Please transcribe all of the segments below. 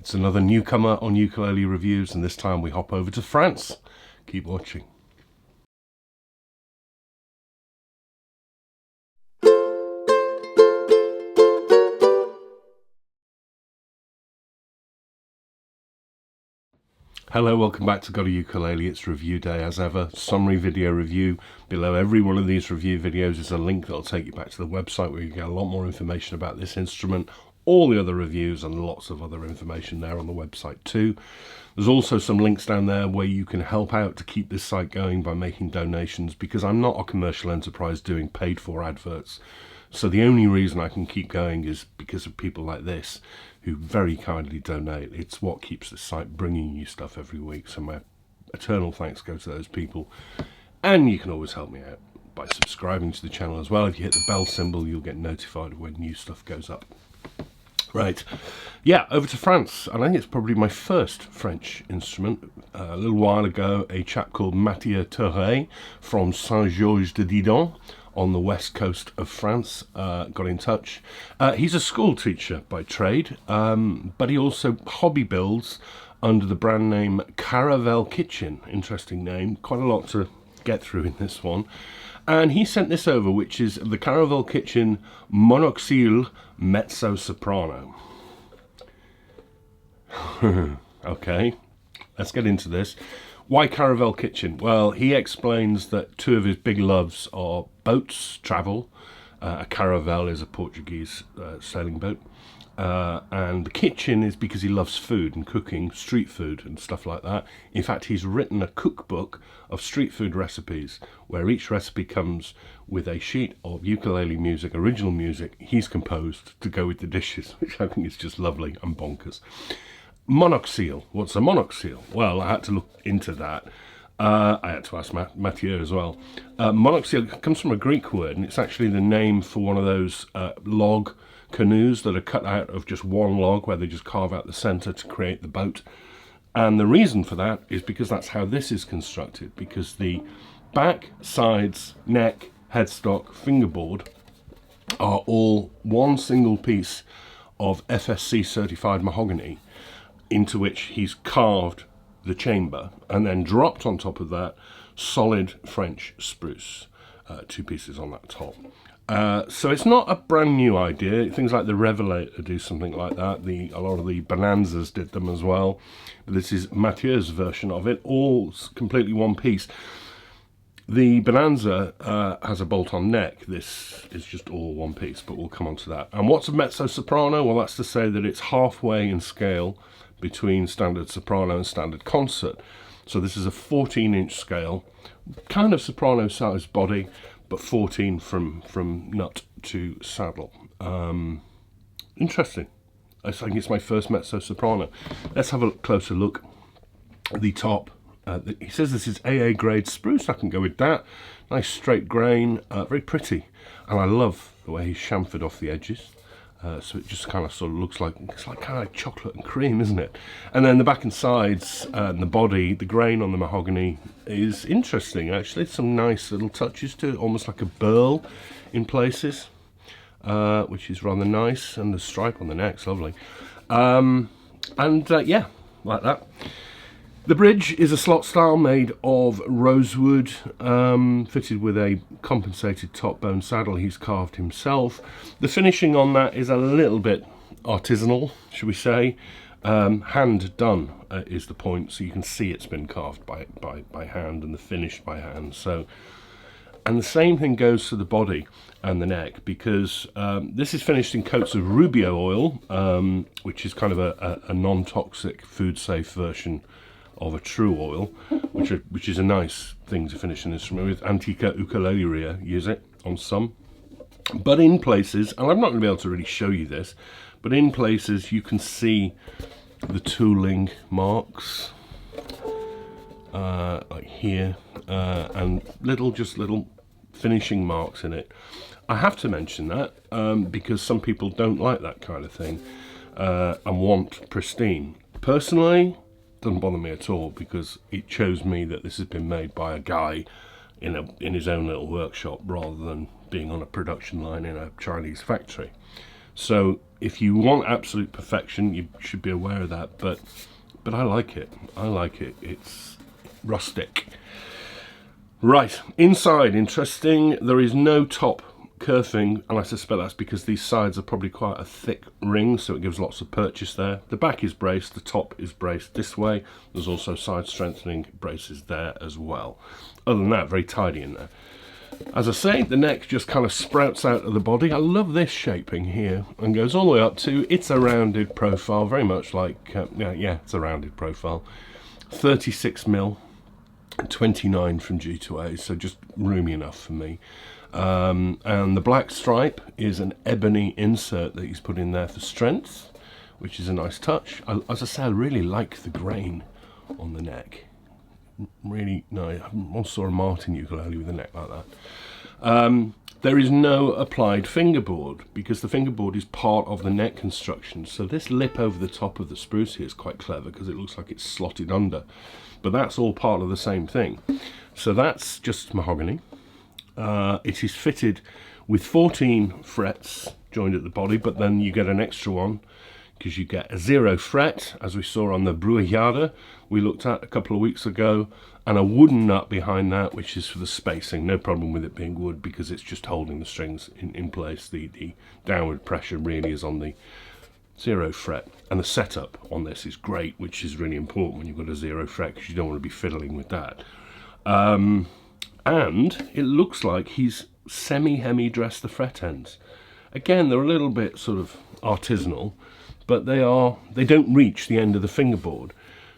It's another newcomer on Ukulele Reviews, and this time we hop over to France. Keep watching. Hello, welcome back to GotAUkulele. It's review day as ever. Summary video review. Below every one of these review videos is a link that'll take you back to the website where you get a lot more information about this instrument, all the other reviews, and lots of other information there on the website too. There's also some links down there where you can help out to keep this site going by making donations, because I'm not a commercial enterprise doing paid for adverts. So the only reason I can keep going is because of people like this who very kindly donate. It's what keeps the site bringing you stuff every week. So my eternal thanks go to those people. And you can always help me out by subscribing to the channel as well. If you hit the bell symbol, you'll get notified when new stuff goes up. Right, yeah, over to France. I think it's probably my first French instrument. A little while ago, a chap called Mathieu Terray from Saint-Georges-de-Didon on the west coast of France got in touch. He's a school teacher by trade, but he also hobby builds under the brand name Caravelle Kitchen. Interesting name, quite a lot to get through in this one. And he sent this over, which is the Caravelle Kitchen Monoxyl Mezzo Soprano. Okay, let's get into this. Why Caravelle Kitchen? Well, he explains that two of his big loves are boats, travel. A caravelle is a Portuguese sailing boat. And the kitchen is because he loves food and cooking, street food and stuff like that. In fact, he's written a cookbook of street food recipes where each recipe comes with a sheet of ukulele music, original music he's composed to go with the dishes, which I think is just lovely and bonkers. Monoxyl. What's a monoxyl? Well, I had to look into that. I had to ask Mathieu as well. Monoxyl comes from a Greek word, and it's actually the name for one of those log canoes that are cut out of just one log, where they just carve out the center to create the boat. And the reason for that is because that's how this is constructed, because the back, sides, neck, headstock, fingerboard are all one single piece of FSC certified mahogany, into which he's carved the chamber, and then dropped on top of that solid French spruce, two pieces on that top. So it's not a brand new idea. Things like the Revelator do something like that. A lot of the Bonanzas did them as well. But this is Mathieu's version of it, all completely one piece. The Bonanza has a bolt-on neck. This is just all one piece, but we'll come on to that. And what's a mezzo soprano? Well, that's to say that it's halfway in scale between standard soprano and standard concert. So this is a 14-inch scale, kind of soprano-sized body, but 14 from nut to saddle. Interesting. I think it's my first mezzo soprano. Let's have a closer look at the top. He says this is AA grade spruce. I can go with that. Nice straight grain, very pretty, and I love the way he's chamfered off the edges. So it just kind of sort of looks like, it's like kind of like chocolate and cream, isn't it? And then the back and sides and the body, the grain on the mahogany is interesting actually. Some nice little touches to it, almost like a burl in places, which is rather nice. And the stripe on the neck's lovely. Yeah, like that. The bridge is a slot style made of rosewood, fitted with a compensated top bone saddle he's carved himself. The finishing on that is a little bit artisanal, should we say. Hand done is the point, so you can see it's been carved by hand and the finish by hand. So, and the same thing goes to the body and the neck, because this is finished in coats of rubio oil, which is kind of a non-toxic, food-safe version of a true oil, which is a nice thing to finish an instrument with. Antica ukuleleria use it on some, but in places, and I'm not going to be able to really show you this, but in places you can see the tooling marks, like here, and little finishing marks in it. I have to mention that because some people don't like that kind of thing and want pristine. Personally, doesn't bother me at all, because it shows me that this has been made by a guy in his own little workshop rather than being on a production line in a Chinese factory. So if you want absolute perfection, you should be aware of that. But I like it. I like it. It's rustic. Right, inside, interesting. There is no top kerfing, and I suspect that's because these sides are probably quite a thick ring, so it gives lots of purchase there. The back is braced, the top is braced this way. There's also side strengthening braces there as well. Other than that, very tidy in there. As I say, the neck just kind of sprouts out of the body. I love this shaping here, and goes all the way up to, it's a rounded profile, very much like, yeah, it's a rounded profile. 36mm, 29 from G2A, so just roomy enough for me. And the black stripe is an ebony insert that he's put in there for strength, which is a nice touch. As I say, I really like the grain on the neck. Really nice. I once saw a Martin ukulele with a neck like that. There is no applied fingerboard because the fingerboard is part of the neck construction. So this lip over the top of the spruce here is quite clever because it looks like it's slotted under. But that's all part of the same thing. So that's just mahogany. It is fitted with 14 frets joined at the body, but then you get an extra one because you get a 0 fret, as we saw on the Bruyada we looked at a couple of weeks ago, and a wooden nut behind that, which is for the spacing. No problem with it being wood because it's just holding the strings in place. The downward pressure really is on the 0 fret, and the setup on this is great, which is really important when you've got a 0 fret because you don't want to be fiddling with that. And it looks like he's semi-hemi dressed the fret ends. Again, they're a little bit sort of artisanal, but they don't reach the end of the fingerboard.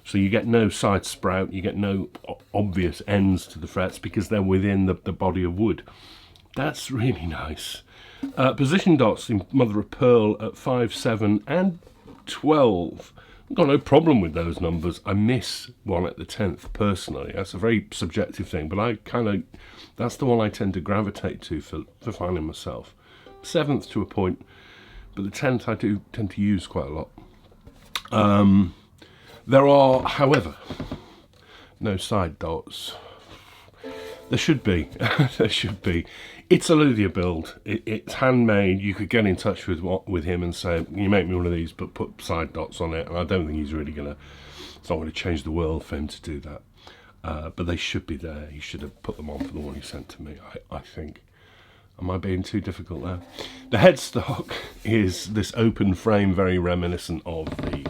So you get no side sprout, you get no obvious ends to the frets because they're within the body of wood. That's really nice. Position dots in mother of pearl at 5, 7 and 12. I've got no problem with those numbers. I miss one at the 10th personally. That's a very subjective thing, but that's the one I tend to gravitate to for finding myself. 7th to a point, but the 10th I do tend to use quite a lot. There are, however, no side dots. There should be. There should be. It's a Ludia build. It's handmade. You could get in touch with him and say, you make me one of these, but put side dots on it. And I don't think he's really going to, it's not going to change the world for him to do that. But they should be there. He should have put them on for the one he sent to me, I think. Am I being too difficult there? The headstock is this open frame, very reminiscent of the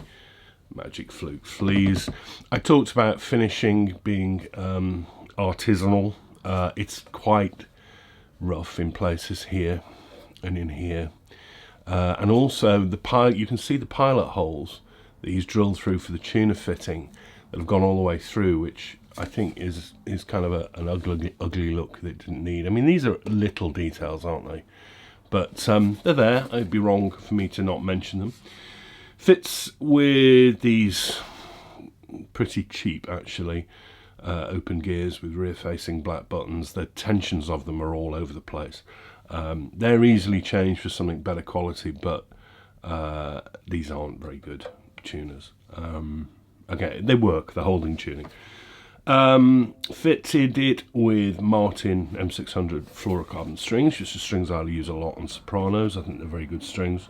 Magic Fluke Fleas. I talked about finishing being artisanal. It's quite rough in places here and in here. And also you can see the pilot holes that he's drilled through for the tuner fitting that have gone all the way through, which I think is kind of an ugly look that it didn't need. I mean, these are little details, aren't they? But they're there. It'd be wrong for me to not mention them. Fits with these pretty cheap, actually, open gears with rear-facing black buttons. The tensions of them are all over the place. They're easily changed for something better quality, but these aren't very good tuners. Okay, they work, they're holding tuning. Fitted it with Martin M600 fluorocarbon strings, just the strings I use a lot on Sopranos. I think they're very good strings.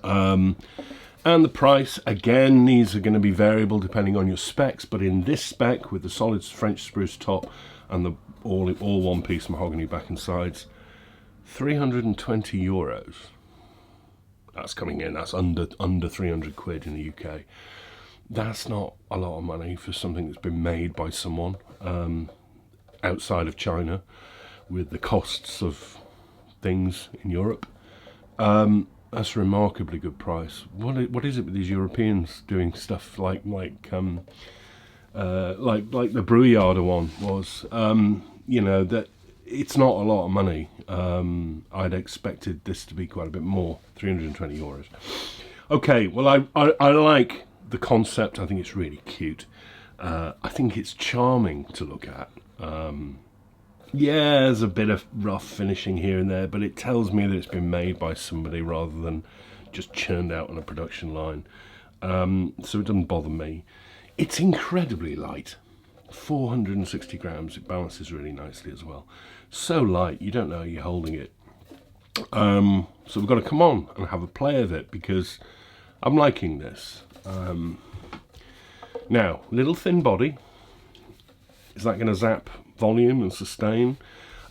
And the price, again, these are going to be variable depending on your specs, but in this spec with the solid French spruce top and the all one piece mahogany back and sides, €320. That's coming in. That's under 300 quid in the UK. That's not a lot of money for something that's been made by someone outside of China with the costs of things in Europe. That's a remarkably good price. What is it with these Europeans doing stuff like the Bruyada one was? You know, that it's not a lot of money. I'd expected this to be quite a bit more. €320. Okay, well I like the concept. I think it's really cute. I think it's charming to look at. Yeah, there's a bit of rough finishing here and there, but it tells me that it's been made by somebody rather than just churned out on a production line. So it doesn't bother me. It's incredibly light. 460 grams. It balances really nicely as well. So light, you don't know you're holding it. So we've got to come on and have a play of it because I'm liking this. Now, little thin body. Is that going to zap volume and sustain?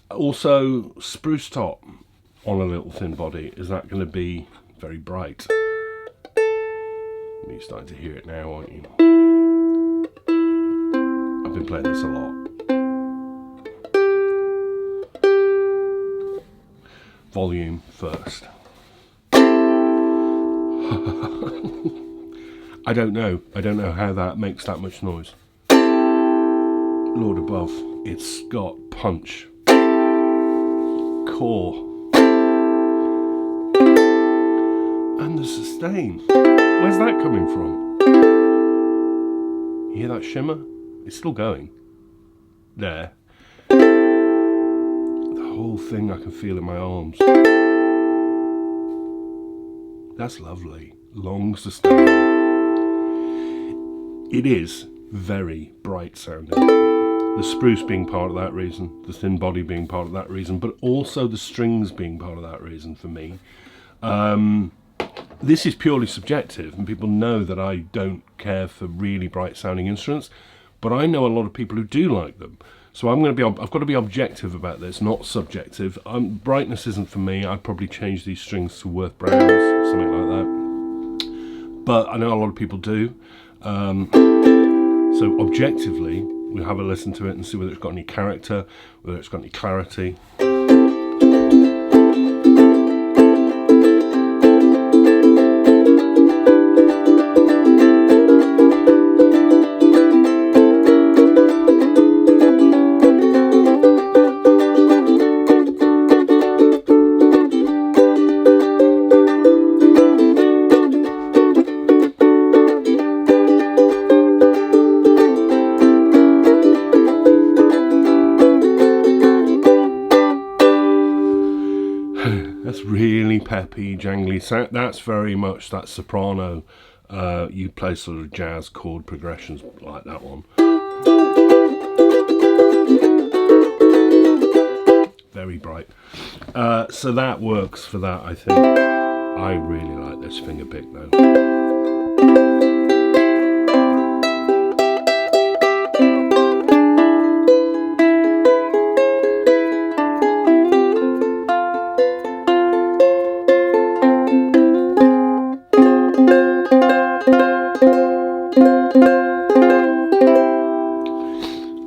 Also, spruce top on a little thin body. Is that going to be very bright? You're starting to hear it now, aren't you? I've been playing this a lot. Volume first. I don't know how that makes that much noise. Lord above, it's got punch, core, and the sustain. Where's that coming from? You hear that shimmer? It's still going. There. The whole thing I can feel in my arms. That's lovely. Long sustain. It is very bright sounding. The spruce being part of that reason, the thin body being part of that reason, but also the strings being part of that reason for me. This is purely subjective, and people know that I don't care for really bright sounding instruments, but I know a lot of people who do like them. So I've got to be objective about this, not subjective. Brightness isn't for me. I'd probably change these strings to Worth Browns, something like that. But I know a lot of people do. So objectively, we'll have a listen to it and see whether it's got any character, whether it's got any clarity. That's really peppy, jangly sound. That's very much that soprano. You play sort of jazz chord progressions like that one. Very bright. So that works for that, I think. I really like this finger pick though.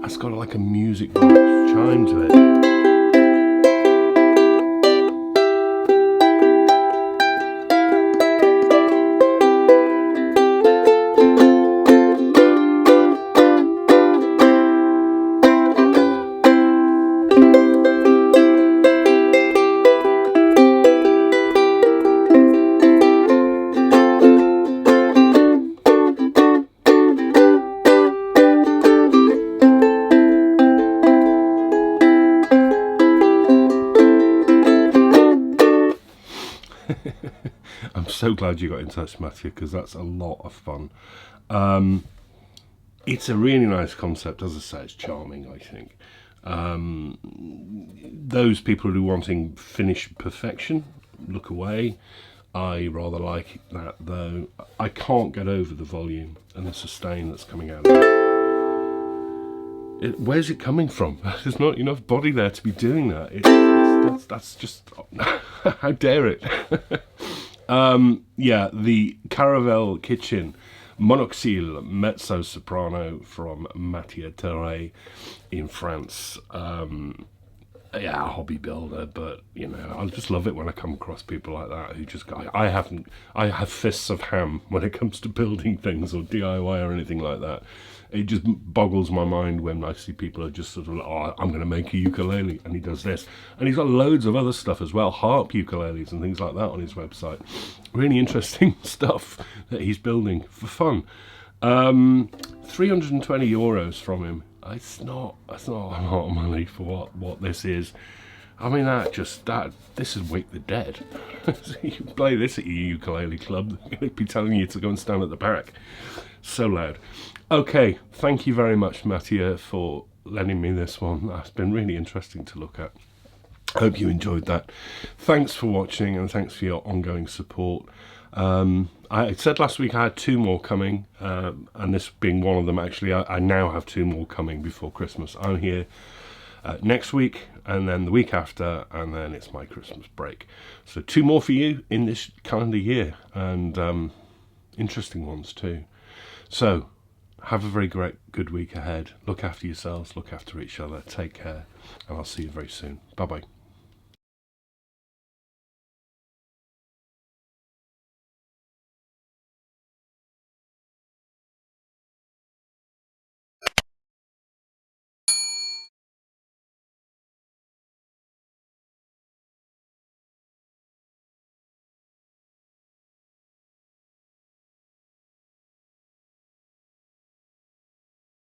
That's got like a music box chime to it. I'm so glad you got in touch, Matthew, because that's a lot of fun. It's a really nice concept. As I say, it's charming, I think. Those people who are wanting finished perfection, look away. I rather like that, though. I can't get over the volume and the sustain that's coming out of it. Where's it coming from? There's not enough body there to be doing that. That's just... how dare it? Yeah, the Caravelle kitchen, Monoxyl Mezzo Soprano from Mathieu Terray in France. Yeah, a hobby builder, but you know, I just love it when I come across people like that who just go, I have fists of ham when it comes to building things or DIY or anything like that. It just boggles my mind when I see people are just sort of like, oh, I'm going to make a ukulele, and he does this. And he's got loads of other stuff as well, harp ukuleles and things like that on his website. Really interesting stuff that he's building for fun. 320 euros from him. That's not a lot of money for what this is. I mean, this is Wake the Dead. So you play this at your ukulele club, they're going to be telling you to go and stand at the back. So loud. Okay, thank you very much, Mathieu, for lending me this one. That's been really interesting to look at. Hope you enjoyed that. Thanks for watching and thanks for your ongoing support. I said last week I had 2 more coming, and this being one of them. Actually, I now have 2 more coming before Christmas. I'm here next week, and then the week after, and then it's my Christmas break. So 2 more for you in this calendar year, and interesting ones too. So have a very good week ahead. Look after yourselves, look after each other, take care, and I'll see you very soon. Bye bye.